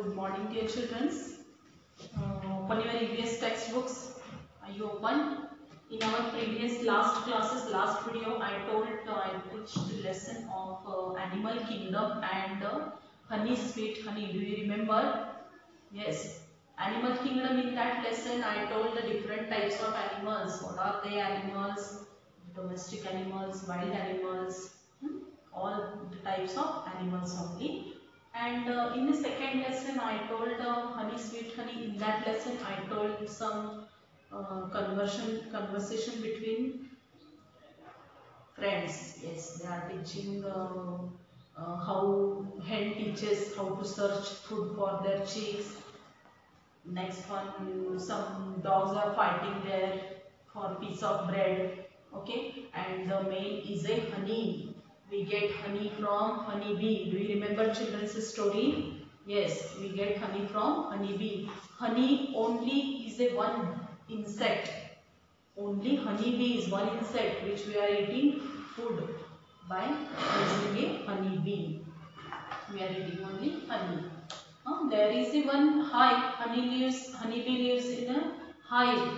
Good morning, dear children. Open your EVS textbooks. Are you open? In our previous last classes, last video, I teached the lesson of animal kingdom and honey, sweet honey. Do you remember? Yes. Animal kingdom, in that lesson, I told the different types of animals. What are they animals? Domestic animals, wild animals, all the types of animals only. And in the second lesson, I told honey, sweet honey. In that lesson, I told some conversation between friends. Yes, they are teaching how hen teaches how to search food for their chicks. Next one, some dogs are fighting there for a piece of bread. Okay, and the main is a honey. We get honey from honeybee. Do you remember children's story? Yes, we get honey from honeybee. Honey only is a one insect. Only honeybee is one insect which we are eating food by using a honeybee. We are eating only honey. There is the one hive. Honeybee lives in a hive,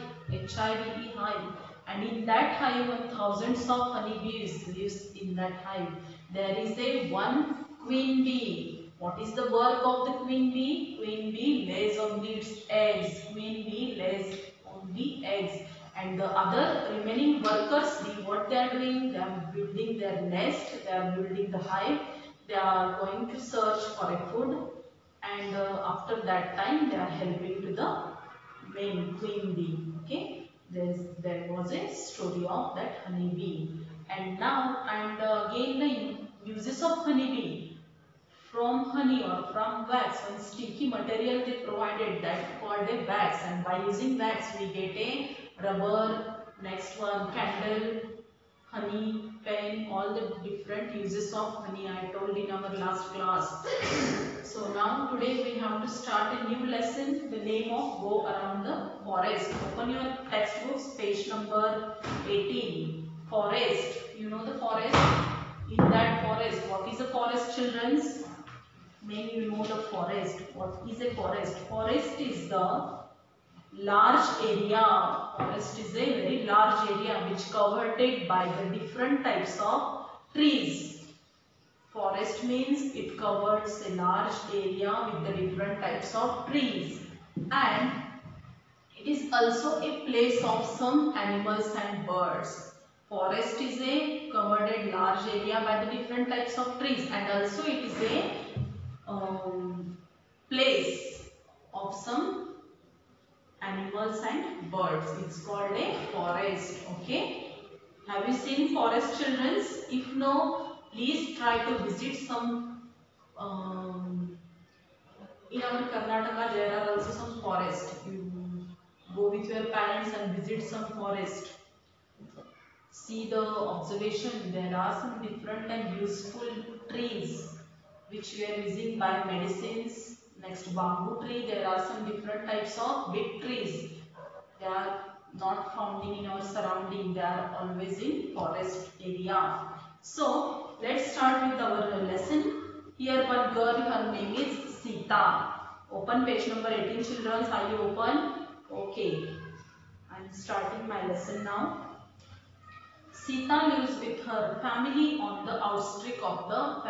Hive, hive. And in that hive, thousands of honeybees lives in that hive. There is a one queen bee. What is the work of the queen bee? Queen bee lays only its eggs. Queen bee lays only eggs. And the other remaining workers, what they are doing? They are building their nest. They are building the hive. They are going to search for a food, and after that time they are helping to the main queen bee. Okay, there was a story of that honey bee. And now again the uses of honey bee. From honey or from wax, one sticky material they provided, that called a wax, and by using wax we get a rubber. Next one, candle, honey, pen, all the different uses of honey I told in our last class. So now today we have to start a new lesson. The name of Go Around the Forest. Open your textbooks, page number 18. Forest. You know the forest? In that forest, what is a forest, children? Maybe you know the forest. What is a forest? Forest is the large area. Forest is a very large area which covered by the different types of trees. Forest means it covers a large area with the different types of trees, and it is also a place of some animals and birds. Forest is a covered large area by the different types of trees, and also it is a place of some animals and birds. It's called a forest. Okay. Have you seen forest, children? If no, please try to visit some. In our Karnataka, there are also some forest. You go with your parents and visit some forest. See the observation. There are some different and useful trees which we are using by medicines. Next, bamboo tree. There are some different types of big trees. They are not found in our surrounding. They are always in forest area. So let's start with our lesson. Here one girl, her name is Sita. Open page number 18, children. Are you open? Okay. I am starting my lesson now. Sita lives with her family on the outskirts of the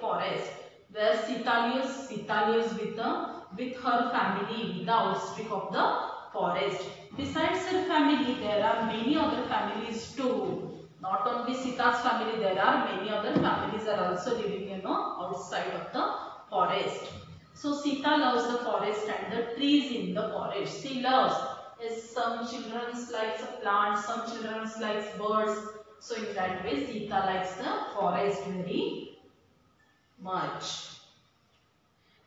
forest. Where Sita lives with her family in the outskirts of the forest. Besides her family, there are many other families too. Not only Sita's family, there are many other families are also living outside of the forest. So Sita loves the forest and the trees in the forest. She loves. Yes, some children likes plants, some children likes birds. So in that way, Sita likes the forest very much.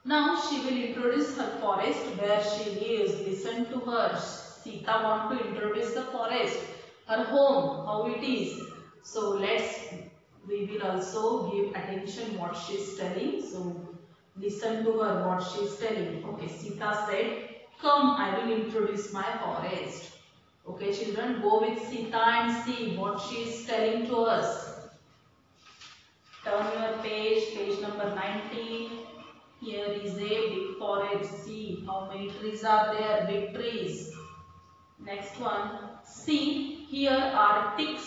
Now she will introduce her forest where she lives. Listen to her. Sita want to introduce the forest, her home, how it is. So we will also give attention what she is telling. So listen to her what she is telling. Okay, Sita said, "Come, I will introduce my forest." Okay, children, go with Sita and see what she is telling to us. Turn your page number 19. Here is a big forest. forest. See how many trees are there, big trees. Next one, see here are teak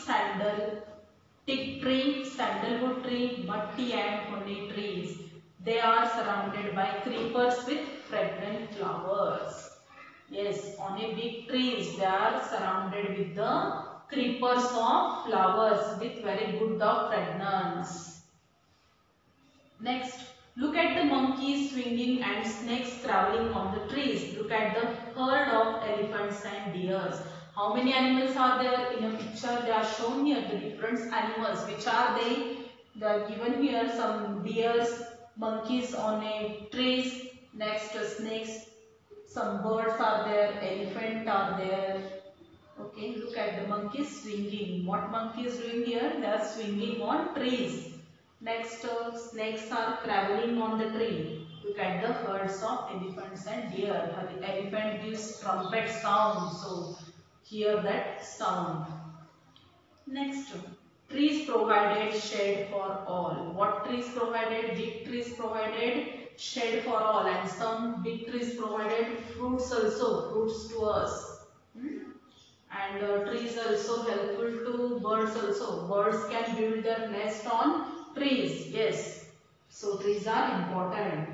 tree, sandalwood tree, matti and honey trees. They are surrounded by creepers with fragrant flowers. Yes, on a big trees they are surrounded with the creepers of flowers with very good of fragrance. Next, look at the monkeys swinging and snakes traveling on the trees. Look at the herd of elephants and deers. How many animals are there in a picture? They are shown here, the different animals. Which are they? They are given here some deers, monkeys on a trees. Next, snakes. Some birds are there, elephant are there. Okay, look at the monkeys swinging. What monkey is doing here? They are swinging on trees. Next, snakes are traveling on the tree. Look at the herds of elephants and deer. The elephant gives trumpet sound, so hear that sound. Next, trees provided shade for all. What trees provided? Big trees provided shade for all, and some big trees provided fruits also, fruits to us. And trees also helpful to birds also. Birds can build their nest on trees. Yes. So trees are important.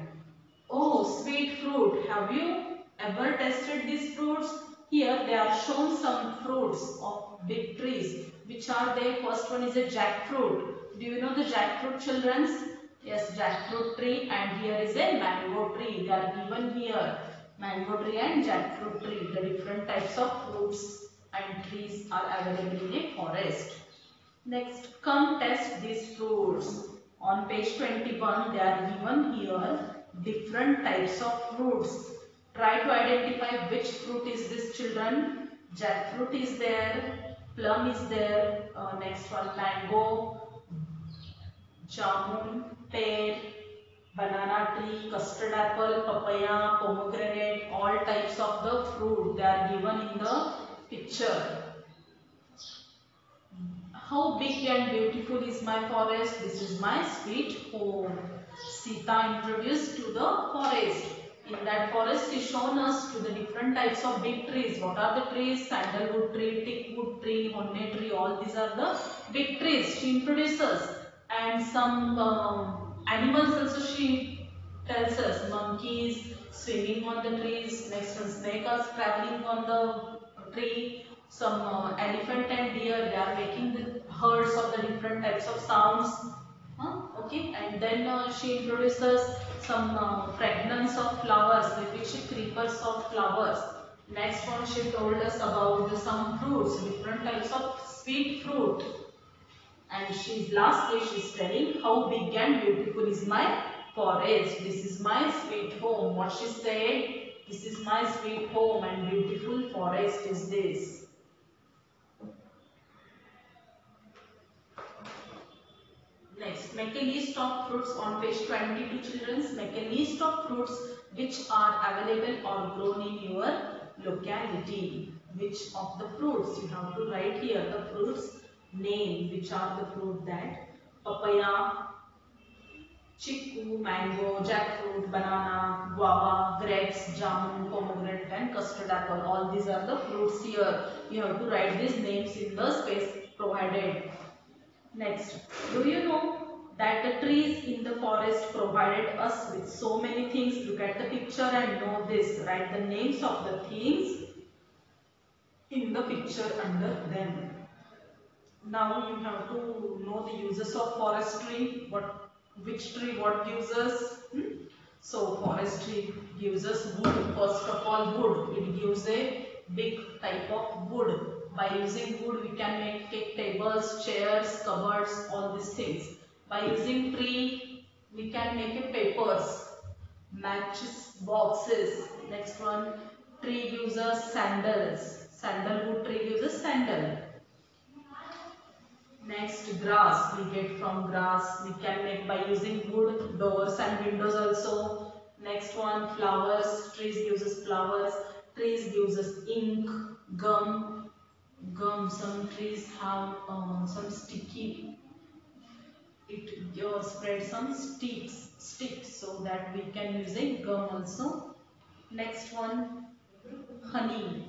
Oh, sweet fruit. Have you ever tasted these fruits? Here they are shown some fruits of big trees. Which are they? First one is a jackfruit. Do you know the jackfruit, children? Yes, jackfruit tree, and here is a mango tree. They are given here. Mango tree and jackfruit tree. The different types of fruits and trees are available in a forest. Next, come test these fruits. On page 21, they are given here different types of fruits. Try to identify which fruit is this, children. Jackfruit is there, plum is there, next one mango, jamun, pear, banana tree, custard apple, papaya, pomegranate, all types of the fruit they are given in the picture. How big and beautiful is my forest? This is my sweet home. Sita introduced to the forest. In that forest is shown us to the different types of big trees. What are the trees? Sandalwood tree, teakwood tree, honey tree, all these are the big trees. She introduces. And some animals also she tells us. Monkeys swimming on the trees. Next one, snakes are traveling on the tree. Some elephant and deer, they are making the herds of the different types of sounds. Okay, and then she introduces some fragrance of flowers, with which creepers of flowers. Next one, she told us about some fruits, different types of sweet fruit. And lastly she's telling how big and beautiful is my forest. This is my sweet home. What she said? This is my sweet home and beautiful forest is this. Next, make a list of fruits on page 22, children. Make a list of fruits which are available or grown in your locality. Which of the fruits? You have to write here the fruits name. Which are the fruit that? Papaya, chiku, mango, jackfruit, banana, guava, grapes, jamun, pomegranate and custard apple. All these are the fruits here. You have to write these names in the space provided. Next, do you know that the trees in the forest provided us with so many things? Look at the picture and know this. Write the names of the things in the picture under them. Now you have to know the uses of forestry. Which tree what gives us? So forestry gives us wood. First of all, wood. It gives a big type of wood. By using wood, we can make cake tables, chairs, cupboards, all these things. By using tree, we can make a papers, matches, boxes. Next one, tree gives us sandals. Sandalwood tree gives us sandal. Next, grass. We get from grass. We can make by using wood, doors and windows also. Next one, flowers. Trees gives us flowers. Trees gives us ink, gum. Some trees have some sticky. It spreads some sticks so that we can use a gum also. Next one, honey,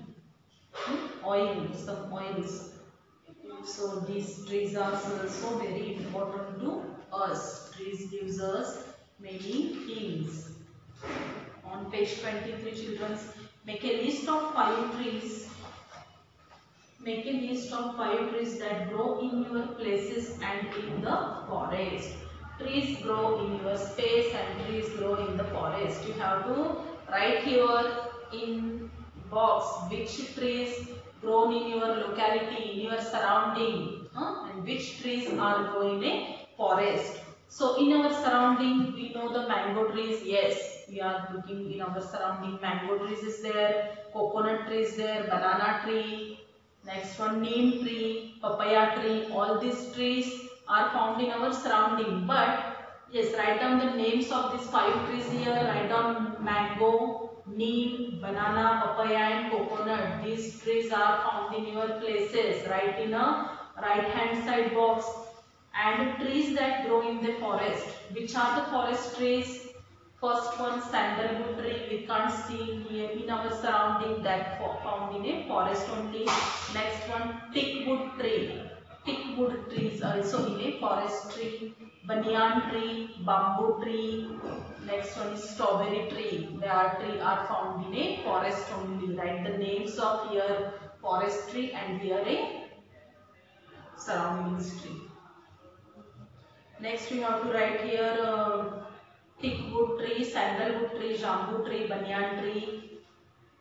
oil, some oils. So these trees are also very important to us. Trees gives us many things. On page 23, children, make a list of 5 trees. Make a list of 5 trees that grow in your places and in the forest. Trees grow in your space and trees grow in the forest. You have to write here in box which trees grown in your locality, in your surrounding, and which trees are growing in a forest. So in our surrounding, we know the mango trees. Yes, we are looking in our surrounding. Mango trees is there, coconut tree is there, banana tree. Next one, neem tree, papaya tree. All these trees are found in our surrounding. But yes, write down the names of these 5 trees here. Write down mango, neem, banana, papaya, and coconut. These trees are found in your places. Write in a right hand side box. And trees that grow in the forest. Which are the forest trees? First one, sandalwood tree. We can't see here in our surrounding, that found in a forest only. Next one, thick wood tree. Thick wood trees also in a forest tree. Banyan tree, bamboo tree. Next one is strawberry tree. They are found in a forest only. Write the names of here forest tree and here a surroundings tree. Next we have to write here thick wood tree, sandalwood tree, jambu tree, banyan tree,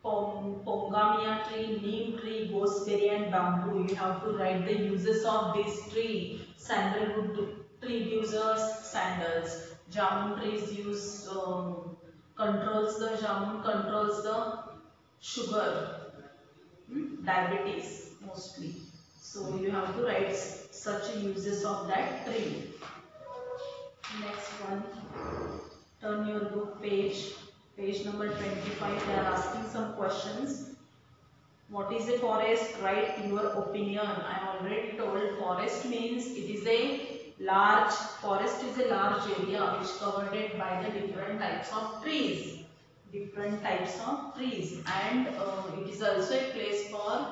pongamia tree, neem tree, gooseberry and bamboo. You have to write the uses of this tree. Sandalwood tree gives us sandals. Jamun trees use jamun controls the sugar, diabetes mostly. So you have to write such uses of that tree. Next one, turn your book page number 25. They are asking some questions. What is a forest? Write your opinion. I already told forest means it is a large, forest is a large area which covered by the different types of trees. Different types of trees, and it is also a place for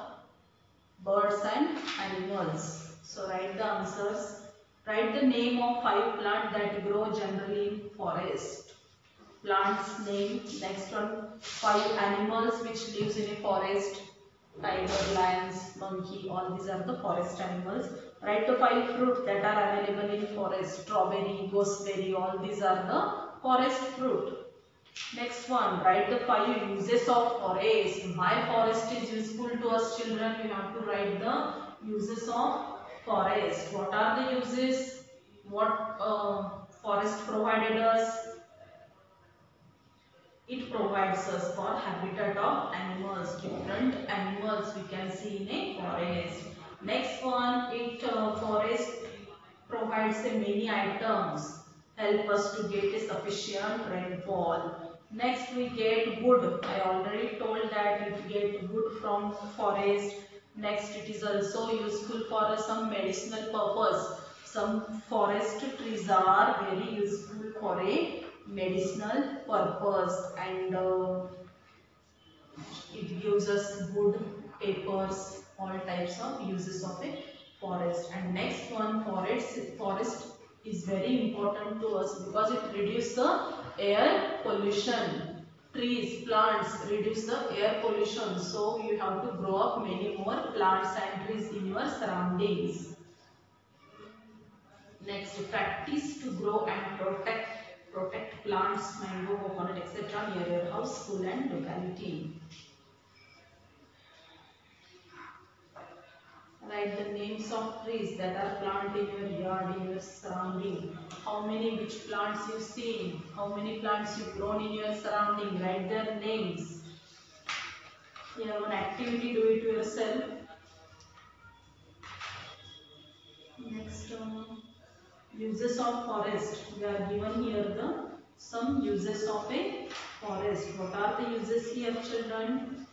birds and animals. So write the answers. Write the name of 5 plants that grow generally in forest. Plants name. Next one, 5 animals which lives in a forest. Tiger, lions, monkey, all these are the forest animals. Write the 5 fruit that are available in forest. Strawberry, gooseberry, all these are the forest fruit. Next one, write the 5 uses of forest. Why forest is useful to us children? We have to write the uses of forest. What are the uses? What forest provided us? It provides us for habitat of animals. Different animals we can see in a forest. Next one, forest provides many items, help us to get a sufficient rainfall. Next we get wood. I already told that we get wood from forest. Next it is also useful for some medicinal purpose. Some forest trees are very useful for a medicinal purpose, and it gives us wood, papers, all types of uses of a forest. And next one, forest is very important to us because it reduces the air pollution. Trees, plants reduce the air pollution. So you have to grow up many more plants and trees in your surroundings. Next, practice to grow and protect plants, mango, coconut, etc. near your house, school and locality. Write the names of trees that are planted in your yard, in your surrounding. How many, which plants you've seen, how many plants you've grown in your surrounding. Write their names. You have an activity, do it yourself. Next, uses of forest. We are given here the some uses of a forest. What are the uses here, children?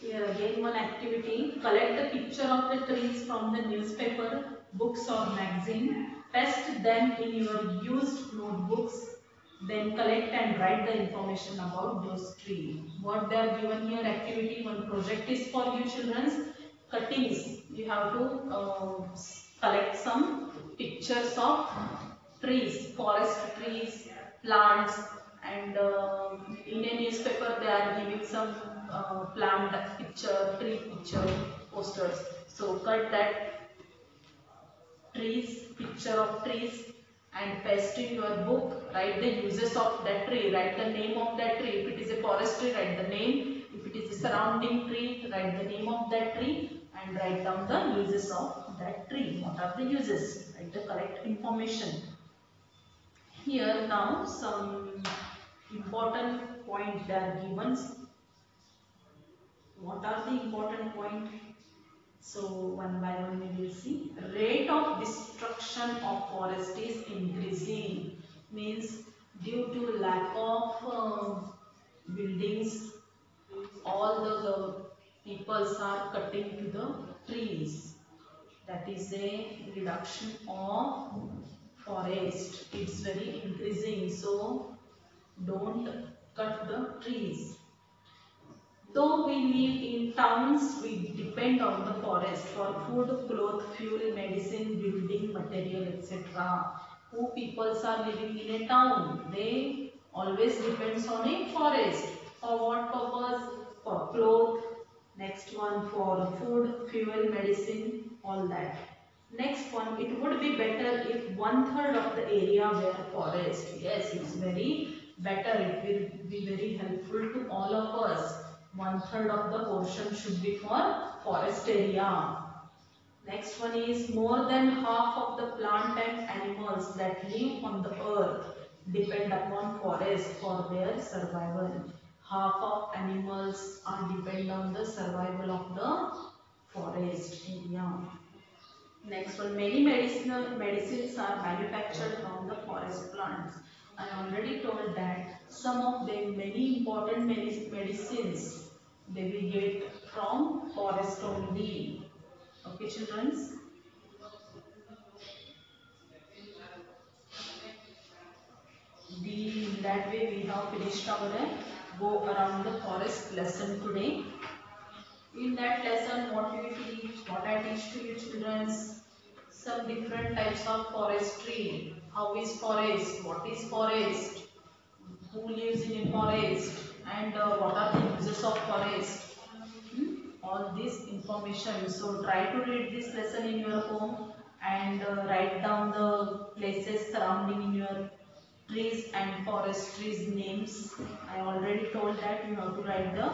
Here again one activity. Collect the picture of the trees from the newspaper, books or magazine. Paste them in your used notebooks. Then collect and write the information about those trees. What they are given here activity, one project is for you children's cuttings. You have to collect some pictures of trees, forest trees, plants, and in a newspaper they are giving some plant picture, tree picture posters. So cut that trees, picture of trees and paste in your book. Write the uses of that tree, write the name of that tree. If it is a forest tree, write the name. If it is a surrounding tree, write the name of that tree and write down the uses of that tree. What are the uses? Write the correct information. Here now some important points are given. What are the important points? So one by one we will see. Rate of destruction of forest is increasing. Means due to lack of buildings, all the peoples are cutting to the trees. That is a reduction of forest. It's very increasing. So don't cut the trees. Though we live in towns, we depend on the forest for food, cloth, fuel, medicine, building material, etc. Who peoples are living in a town? They always depends on a forest. For what purpose? For cloth. Next one for food, fuel, medicine, all that. Next one, it would be better if 1/3 of the area were forest. Yes, it's very better. It will be very helpful to all of us. 1/3 of the portion should be for forest area. Next one is more than half of the plant and animals that live on the earth depend upon forest for their survival. Half of animals are depend on the survival of the forest area. Next one, many medicines are manufactured from the forest plants. I already told that some of them, many important medicines, they will get from forest only. Okay, children. That way we have finished our go around the forest lesson today. In that lesson, what we teach, what I teach to you children, some different types of forestry. How is forest? What is forest? Who lives in a forest? And what are the uses of forest? All this information. So try to read this lesson in your home and write down the places surrounding in your trees and forest trees names. I already told that you have to write the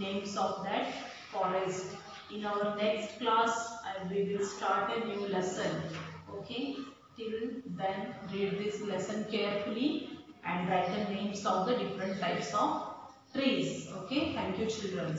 names of that forest. In our next class, we will start a new lesson. Okay. Till then, read this lesson carefully and write the names of the different types of trees. Okay. Thank you, children.